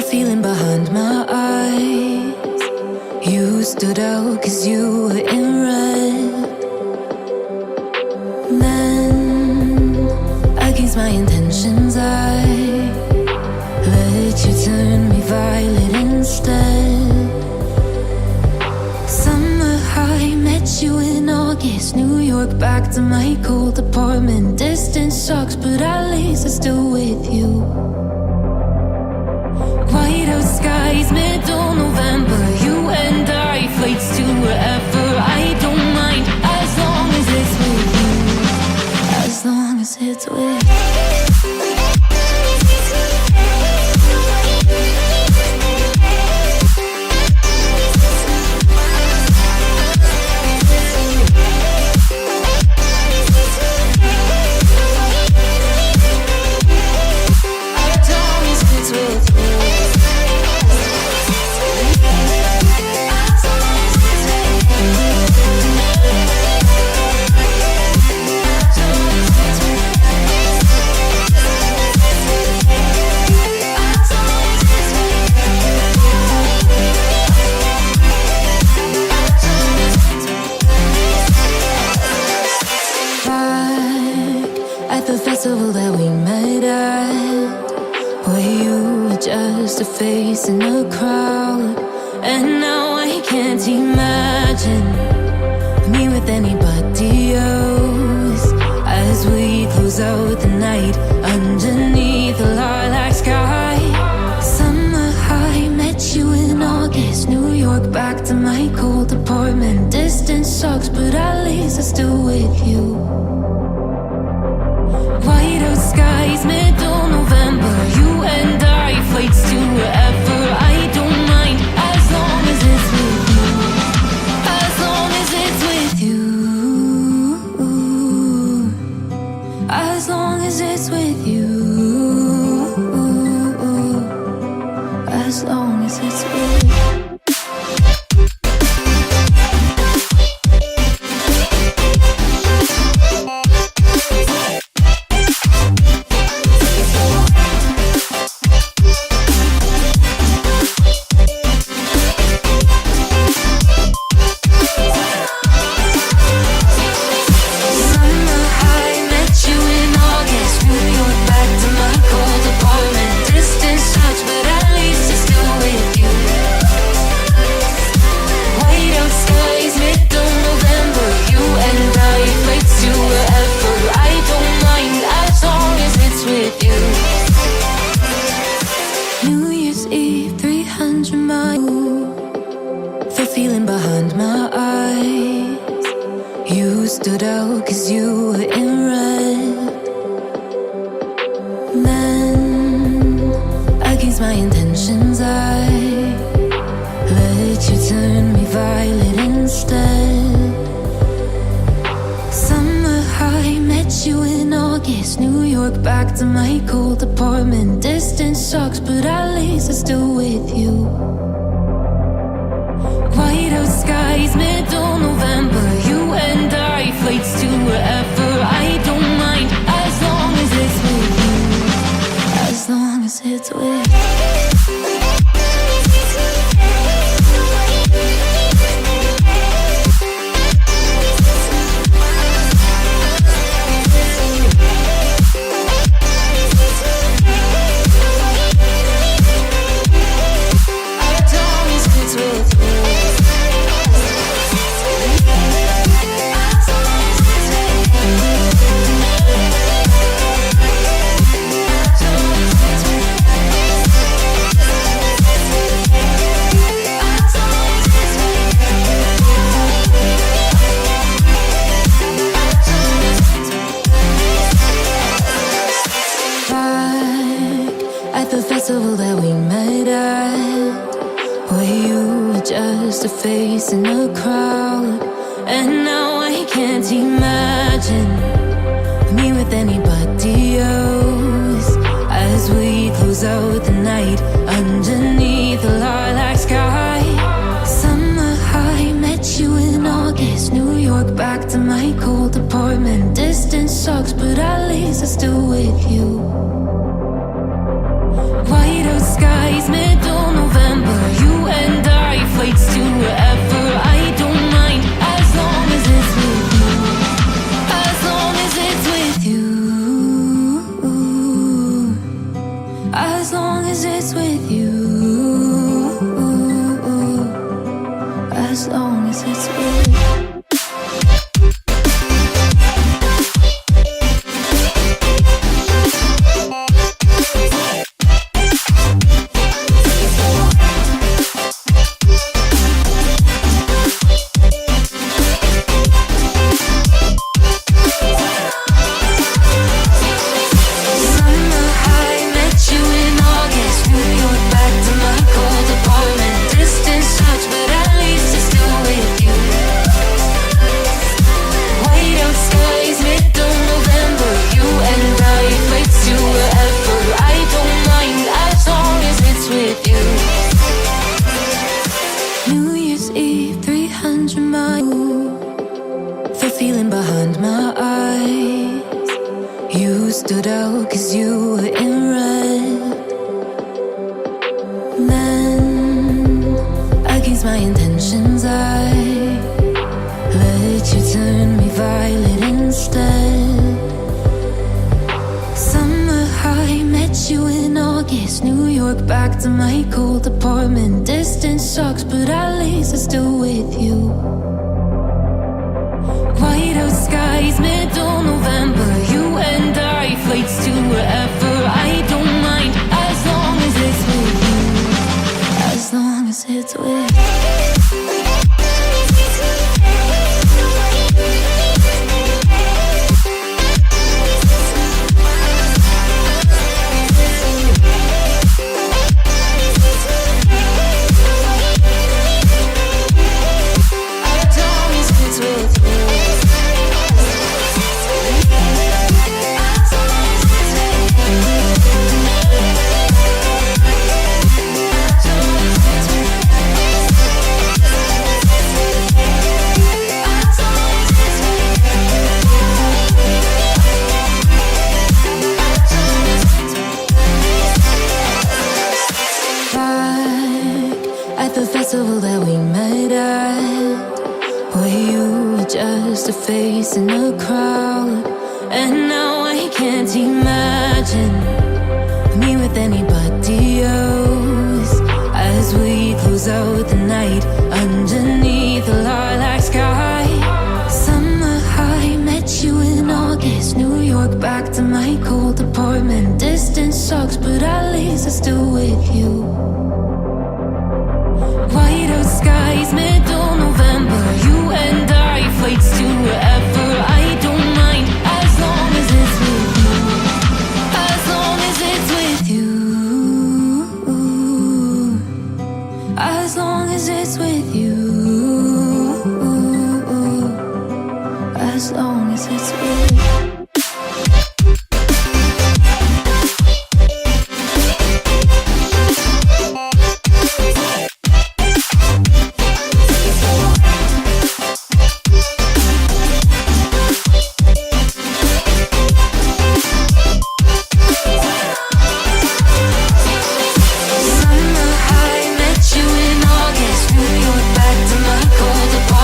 feeling behind my eyes. You stood out 'cause you were in red. Then, against my intentions, I let you turn me violet instead. Summer high, met you in August. New York, back to my cold apartment. Distance sucks, but at least I'm still with you. White out skies, middle November. You and I, flights to wherever. I don't mind, as long as it's with you. As long as it's with you. That we met at, where you were just a face in a crowd. And now I can't imagine me with anybody else. As we close out the night underneath the lilac sky. Summer high, met you in August. New York, back to my cold apartment. Distance sucks, but at least I'm still with you. White out skies, middle November. You and I, flights to wherever. I don't mind, as long as it's with you. As long as it's with you. As long as it's with you. As long as it's with you. Stood out 'cause you were in red. Then, against my intentions, I let you turn me violet instead. Summer high, met you in August. New York, back to my cold apartment. Distance sucks, but at least I'm still with you. White out skies, middle November. You and I, flights to wherever. I don't mind, as long as it's with you. As long as it's with you. That we met at, where you were just a face in a crowd. And now I can't imagine me with anybody else. As we close out the night underneath the lilac sky. Summer high, met you in August. New York, back to my cold apartment. Distance sucks, but at least I'm still with you. White out skies, middle as long as it's with you. As long as it's with you. Stood out 'cause you were in red. Then, against my intentions, I let you turn me violet instead. Summer high, met you in August. New York, back to my cold apartment. Distance sucks, but at least I'm still with you. White out skies, middle November. You and I, flights to wherever. I don't mind, as long as it's with you. As long as it's with you. That we met at, where you were just a face in a crowd. And now I can't imagine me with anybody else, as we close out the night underneath the lilac sky. Summer high, met you in August. New York, back to my cold apartment. Distance sucks, but at least I'm still with you. White out skies, middle November. You and I, flights